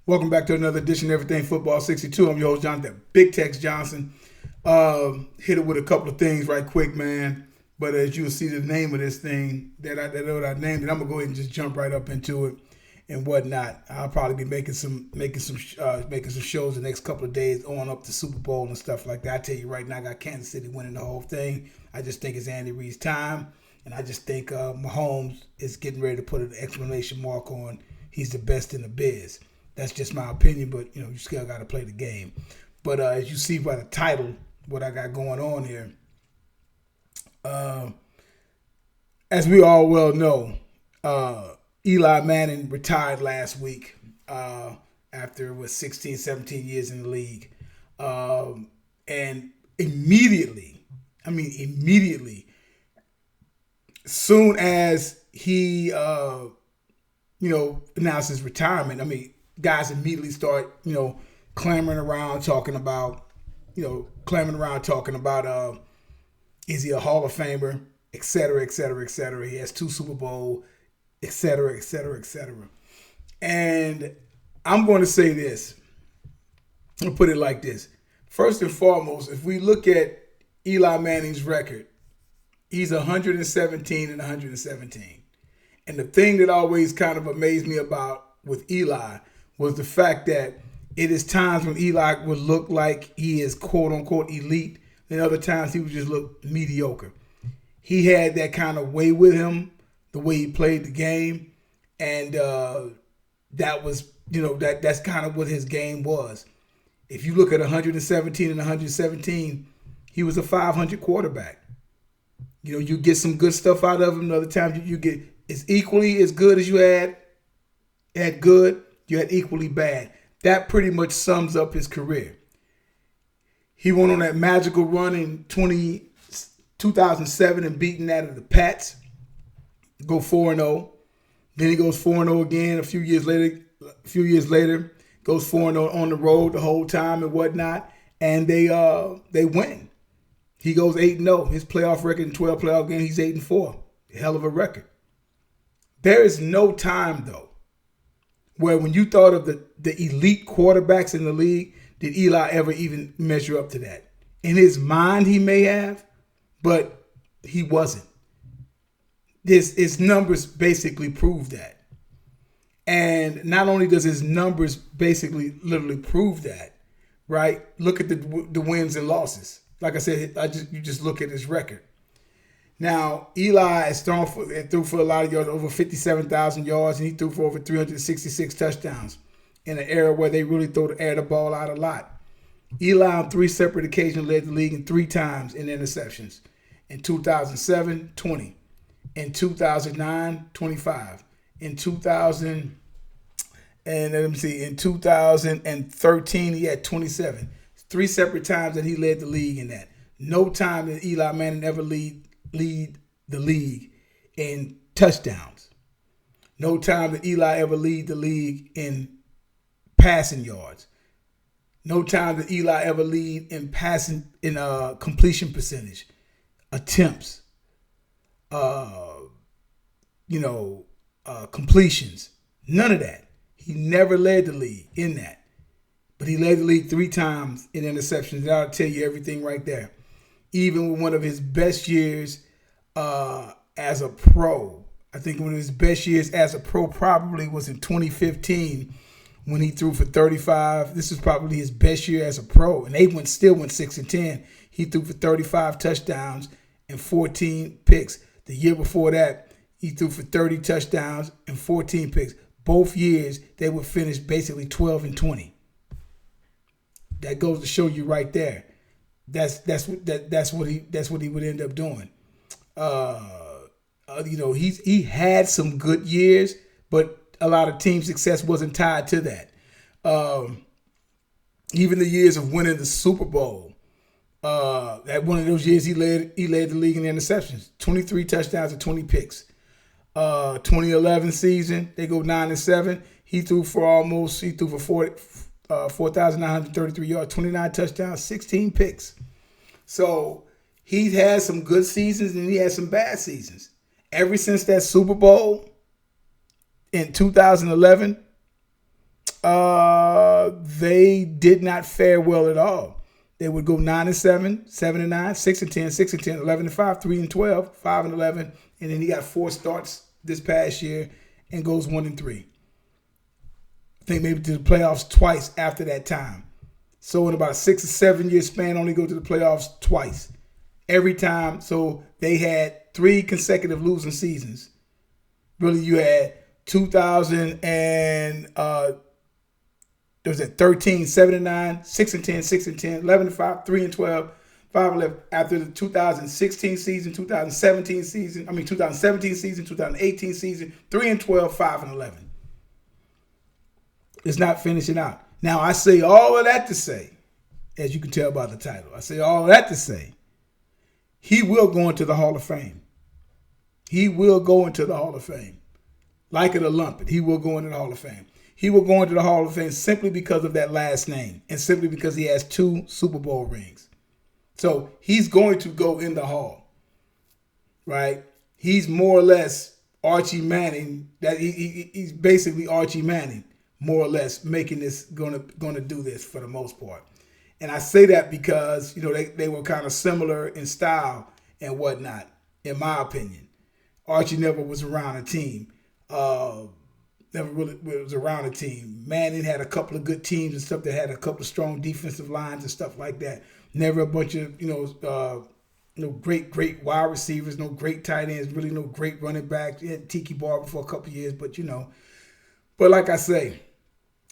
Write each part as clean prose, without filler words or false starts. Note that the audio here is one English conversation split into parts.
Welcome back to another edition of Everything Football 62. I'm your host, Jonathan Big Tex Johnson. Hit it with a couple of things right quick, man. But as you'll see the name of this thing that I named it, I'm gonna go ahead and just jump right up into it and whatnot. I'll probably be making some shows the next couple of days on up to Super Bowl and stuff like that. I tell you right now, I got Kansas City winning the whole thing. I just think it's Andy Reid's time, and I just think Mahomes is getting ready to put an exclamation mark on. He's the best in the biz. That's just my opinion, but you still got to play the game. But as you see by the title, what I got going on here, as we all well know, Eli Manning retired last week after 16, 17 years in the league. And immediately, soon as he, announced his retirement, guys immediately start, clamoring around talking about, is he a Hall of Famer, et cetera, et cetera, et cetera. He has 2 Super Bowl, et cetera, et cetera, et cetera. And I'm going to say this. I'll put it like this. First and foremost, if we look at Eli Manning's record, he's 117 and 117. And the thing that always kind of amazed me with Eli was the fact that it is times when Eli would look like he is quote-unquote elite, and other times he would just look mediocre. He had that kind of way with him, the way he played the game, and that was, that's kind of what his game was. If you look at 117 and 117, he was a 500 quarterback. You get some good stuff out of him. Other times you get it's equally as good as you had good, you had equally bad. That pretty much sums up his career. He went on that magical run in 2007 and beating that of the Pats. Go 4-0. Then he goes 4-0 again a few years later, goes 4-0 on the road the whole time and whatnot. And they win. He goes 8-0. His playoff record in 12 playoff games, he's 8-4. Hell of a record. There is no time, though, where when you thought of the elite quarterbacks in the league, did Eli ever even measure up to that? In his mind, he may have, but he wasn't. His numbers basically prove that. And not only does his numbers basically literally prove that, right? Look at the wins and losses. Like I said, you just look at his record. Now, Eli has threw for a lot of yards, over 57,000 yards, and he threw for over 366 touchdowns in an era where they really air the ball out a lot. Eli on 3 separate occasions led the league in 3 times in interceptions. In 2007, 20. In 2009, 25. In 2013, he had 27. 3 separate times that he led the league in that. No time did Eli Manning ever lead the league in touchdowns. No time did Eli ever lead the league in passing yards. No time did Eli ever lead in completion percentage, attempts, completions. None of that. He never led the league in that. But he led the league 3 times in interceptions. That'll tell you everything right there. Even with one of his best years as a pro. I think one of his best years as a pro probably was in 2015 when he threw for 35. This is probably his best year as a pro. And they still went 6-10. He threw for 35 touchdowns and 14 picks. The year before that, he threw for 30 touchdowns and 14 picks. Both years, they would finish basically 12-20. That goes to show you right there. That's what he would end up doing. He had some good years, but a lot of team success wasn't tied to that. Even the years of winning the Super Bowl, that one of those years he led the league in interceptions, 23 touchdowns and 20 picks. 2011 season, they go 9-7. He threw for 4,933 yards, 29 touchdowns, 16 picks. So he's had some good seasons and he had some bad seasons. Ever since that Super Bowl in 2011, they did not fare well at all. They would go 9-7, 7-9, 6-10, 6-10, 11-5, 3-12, 5-11, and then he got 4 starts this past year and goes 1-3. I think maybe to the playoffs twice after that time. So in about a 6 or 7 year span, only go to the playoffs twice. Every time. So they had 3 consecutive losing seasons. Really, you had 2000 and there was at 13, 7-9, 6-10, 6-10, 11-5, 3-12, 5-11. After the 2016 season, 2017 season, 2018 season, 3-12, 5-11. It's not finishing out. Now, I say all of that to say, as you can tell by the title, I say all of that to say, he will go into the Hall of Fame. He will go into the Hall of Fame. Like it or lump it, he will go into the Hall of Fame. He will go into the Hall of Fame simply because of that last name and simply because he has 2 Super Bowl rings. So he's going to go in the Hall, right? He's more or less Archie Manning. He's basically Archie Manning, more or less, making this gonna do this for the most part. And I say that because they were kind of similar in style and whatnot, in my opinion. Archie never was around a team. Never really was around a team. Manning had a couple of good teams and stuff that had a couple of strong defensive lines and stuff like that. Never a bunch of no great wide receivers, no great tight ends, really no great running backs. He had Tiki Barber for a couple of years, but But like I say,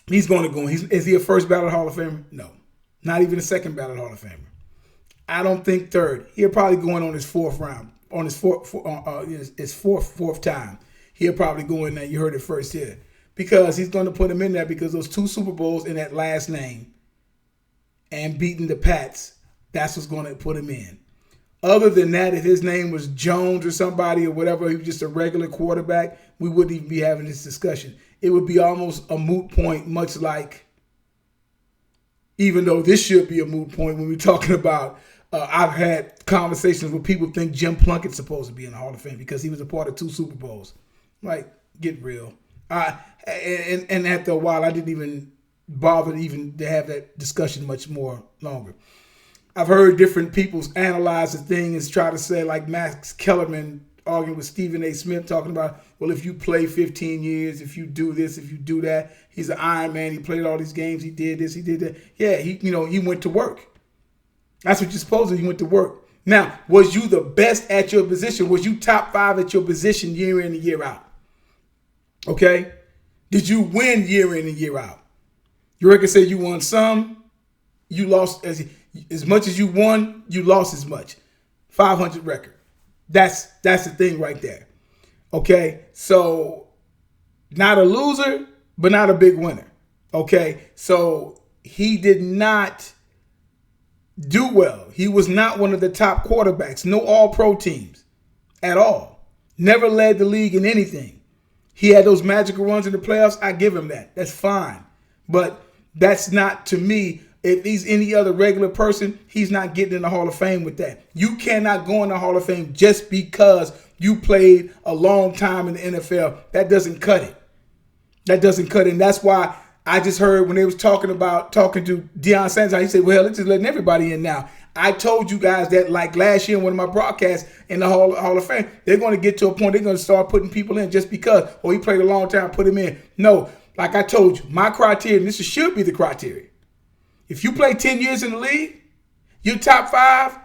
he's going to go. Is he a first ballot Hall of Famer? No, not even a second ballot Hall of Famer. I don't think third. He'll probably go in on his 4th round, on his fourth time. He'll probably go in there. You heard it first here. Because he's going to put him in there because those 2 Super Bowls in that last name and beating the Pats, that's what's going to put him in. Other than that, if his name was Jones or somebody or whatever, he was just a regular quarterback, we wouldn't even be having this discussion. It would be almost a moot point, much like, even though this should be a moot point when we're talking about, I've had conversations where people think Jim Plunkett's supposed to be in the Hall of Fame because he was a part of 2 Super Bowls. Like, get real. And after a while, I didn't even bother even to have that discussion much more longer. I've heard different people analyze the thing and try to say, like Max Kellerman arguing with Stephen A. Smith, talking about, well, if you play 15 years, if you do this, if you do that, he's an Iron Man. He played all these games. He did this. He did that. Yeah, he went to work. That's what you're supposed to do. You went to work. Now, was you the best at your position? Was you top 5 at your position year in and year out? Okay? Did you win year in and year out? Your record said you won some, you lost as much as you won, you lost as much. 500 record. That's the thing right there. Okay? So, not a loser, but not a big winner. Okay? So, he did not do well. He was not one of the top quarterbacks. No all-pro teams at all. Never led the league in anything. He had those magical runs in the playoffs. I give him that. That's fine. But that's not, to me, if he's any other regular person, he's not getting in the Hall of Fame with that. You cannot go in the Hall of Fame just because you played a long time in the NFL. That doesn't cut it. That doesn't cut it. And that's why I just heard when they was talking to Deion Sanders, he said, well, it's just letting everybody in now. I told you guys that like last year in one of my broadcasts in the Hall of Fame, they're going to get to a point they're going to start putting people in just because, he played a long time, put him in. No, like I told you, my criteria, and this should be the criteria. If you play 10 years in the league, you're top 5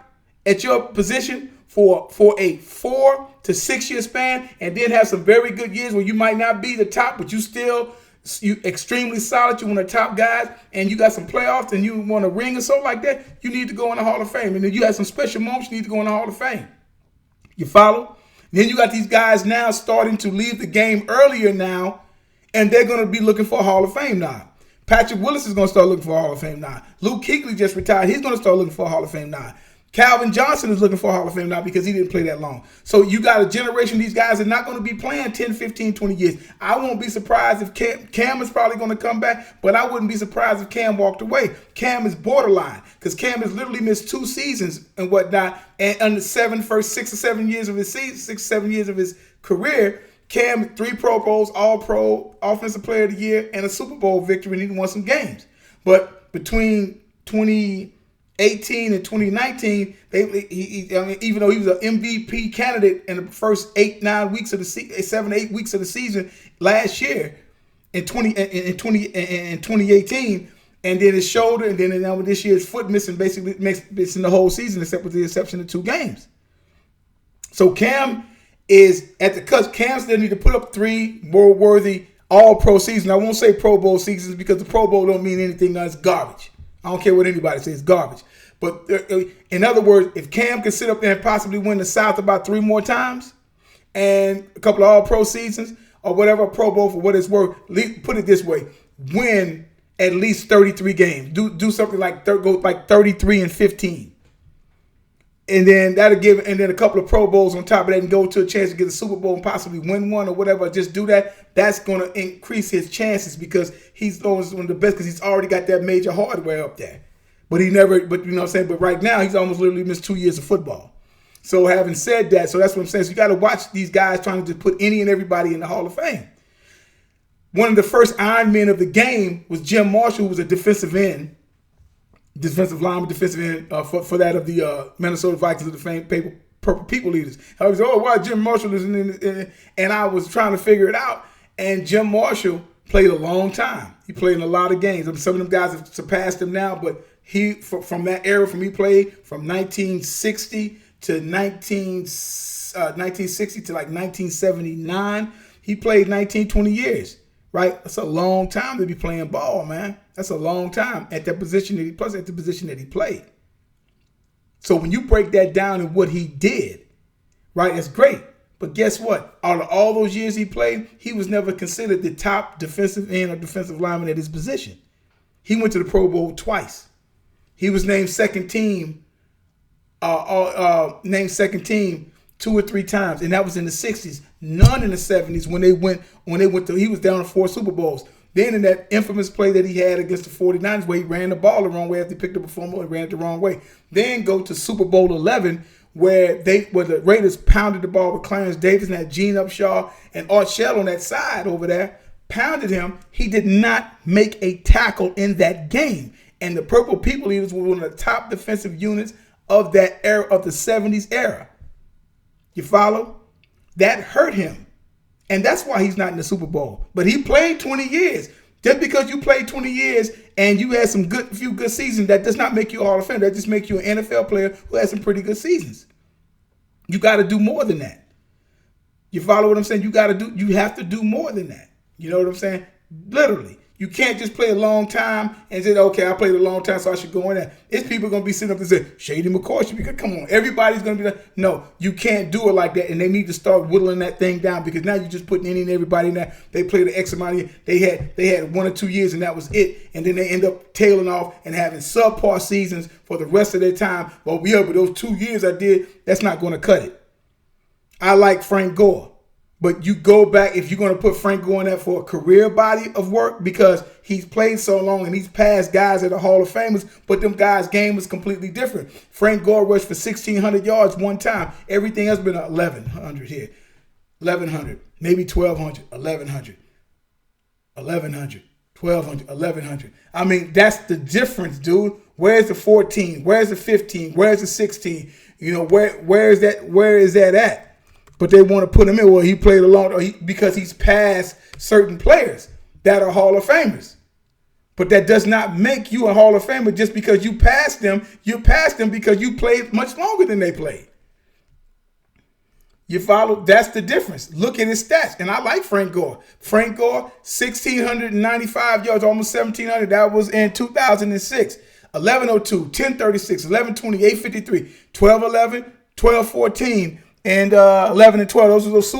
at your position for a 4 to 6 year span, and then have some very good years where you might not be the top, but you extremely solid, you one of the top guys, and you got some playoffs and you want a ring or something like that, you need to go in the Hall of Fame. And then you have some special moments, you need to go in the Hall of Fame. You follow? Then you got these guys now starting to leave the game earlier now, and they're going to be looking for a Hall of Fame now. Patrick Willis is going to start looking for a Hall of Fame now. Luke Kuechly just retired. He's going to start looking for a Hall of Fame now. Calvin Johnson is looking for a Hall of Fame now because he didn't play that long. So you got a generation of these guys that are not going to be playing 10, 15, 20 years. I won't be surprised if Cam is probably going to come back, but I wouldn't be surprised if Cam walked away. Cam is borderline because Cam has literally missed 2 seasons and whatnot, and under 6 or 7 years of his career, Cam 3 Pro Bowls, All Pro, Offensive Player of the Year, and a Super Bowl victory, and he won some games. But between 2018 and 2019, even though he was an MVP candidate in the first 7 weeks of the season last year in 2018, and then his shoulder, and then now with this year's foot missing the whole season, except with the exception of 2 games. So Cam is at the cusp. Cam still need to put up 3 more worthy All-Pro seasons. I won't say Pro Bowl seasons because the Pro Bowl don't mean anything. It's garbage. I don't care what anybody says. It's garbage. But in other words, if Cam can sit up there and possibly win the South about 3 more times and a couple of All-Pro seasons or whatever, Pro Bowl for what it's worth, put it this way, win at least 33 games. Do something like go like 33-15. And then that'll give, and then a couple of Pro Bowls on top of that, and go to a chance to get a Super Bowl and possibly win one or whatever. Just do that. That's going to increase his chances because he's always one of the best because he's already got that major hardware up there. But you know what I'm saying? But right now, he's almost literally missed 2 years of football. So having said that, so that's what I'm saying. So you got to watch these guys trying to just put any and everybody in the Hall of Fame. One of the first Iron Men of the game was Jim Marshall, who was a defensive lineman, for that of the Minnesota Vikings of the famed Purple People Eaters. I was, why Jim Marshall is in, and I was trying to figure it out. And Jim Marshall played a long time. He played in a lot of games. I mean, some of them guys have surpassed him now, but he from that era, he played from 1960 to 1960 to like 1979. He played 20 years. Right? That's a long time to be playing ball, man. That's a long time at that position at the position that he played. So when you break that down and what he did, right, it's great. But guess what? Out of all those years he played, he was never considered the top defensive end or defensive lineman at his position. He went to the Pro Bowl twice. He was named second team 2 or 3 times, and that was in the 60s. None in the 70s when they went to, he was down to 4 Super Bowls. Then in that infamous play that he had against the 49ers where he ran the ball the wrong way after he picked up a fumble and ran it the wrong way. Then go to Super Bowl 11 where the Raiders pounded the ball with Clarence Davis and had Gene Upshaw and Art Shell on that side over there, pounded him. He did not make a tackle in that game. And the Purple People Eaters were one of the top defensive units of that era, of the 70s era. You follow? That hurt him. And that's why he's not in the Super Bowl. But he played 20 years. Just because you played 20 years and you had few good seasons, that does not make you a Hall of Fame. That just makes you an NFL player who has some pretty good seasons. You got to do more than that. You follow what I'm saying? You have to do more than that. You know what I'm saying? Literally. You can't just play a long time and say, okay, I played a long time, so I should go in there. It's people going to be sitting up and say, Shady McCoy should be good. Come on, everybody's going to be like, no, you can't do it like that. And they need to start whittling that thing down because now you're just putting any and everybody in there. They played the X amount of years. They had 1 or 2 years and that was it. And then they end up tailing off and having subpar seasons for the rest of their time. Well, yeah, but those 2 years I did, that's not going to cut it. I like Frank Gore. But you go back, if you're going to put Frank Gore in there for a career body of work because he's played so long and he's passed guys that are Hall of Famers, but them guys' game was completely different. Frank Gore rushed for 1,600 yards one time. Everything else been 1,100 here. 1,100, maybe 1,200, 1,100, 1,100, 1,200, 1,100. I mean, that's the difference, dude. Where's the 14? Where's the 15? Where's the 16? You know, where is that at? But they want to put him in. Well, he played because he's passed certain players that are Hall of Famers. But that does not make you a Hall of Famer just because you passed them. You passed them because you played much longer than they played. You follow? That's the difference. Look at his stats. And I like Frank Gore. Frank Gore, 1,695 yards, almost 1,700. That was in 2006. 1102, 1036, 1120, 853, 1211, 1214. And 11 and 12, those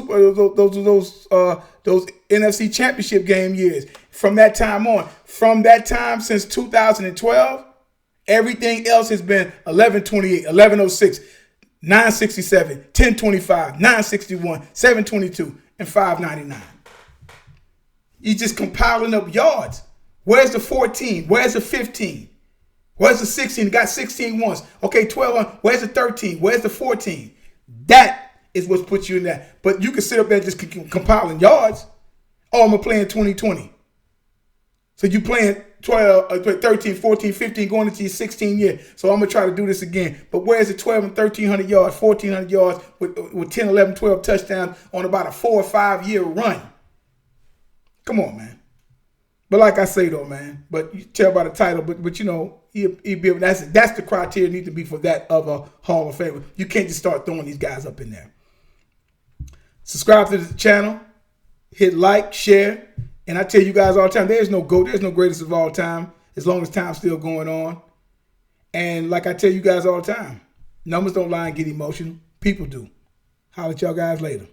are those NFC Championship game years. From that time on, since 2012, everything else has been 1128, 1106, 967, 1025, 961, 722, and 599. You're just compiling up yards. Where's the 14? Where's the 15? Where's the 16? Got 16 once. Okay, 12. Where's the 13? Where's the 14? That is what's put you in that. But you can sit up there and just compiling yards. Oh, I'm going to play in 2020. So you playing 12, 13, 14, 15, going into your 16 year. So I'm going to try to do this again. But where's the 12 and 1,300 yards, 1,400 yards with 10, 11, 12 touchdowns on about a 4 or 5 year run? Come on, man. But like I say, though, man, but you tell by the title, but you know, he'll be able, that's the criteria need to be for that of a Hall of Famer. You can't just start throwing these guys up in there. Subscribe to the channel. Hit like, share. And I tell you guys all the time, there's no GOAT, there's no greatest of all time, as long as time's still going on. And like I tell you guys all the time, numbers don't lie and get emotional. People do. Holler at y'all guys later.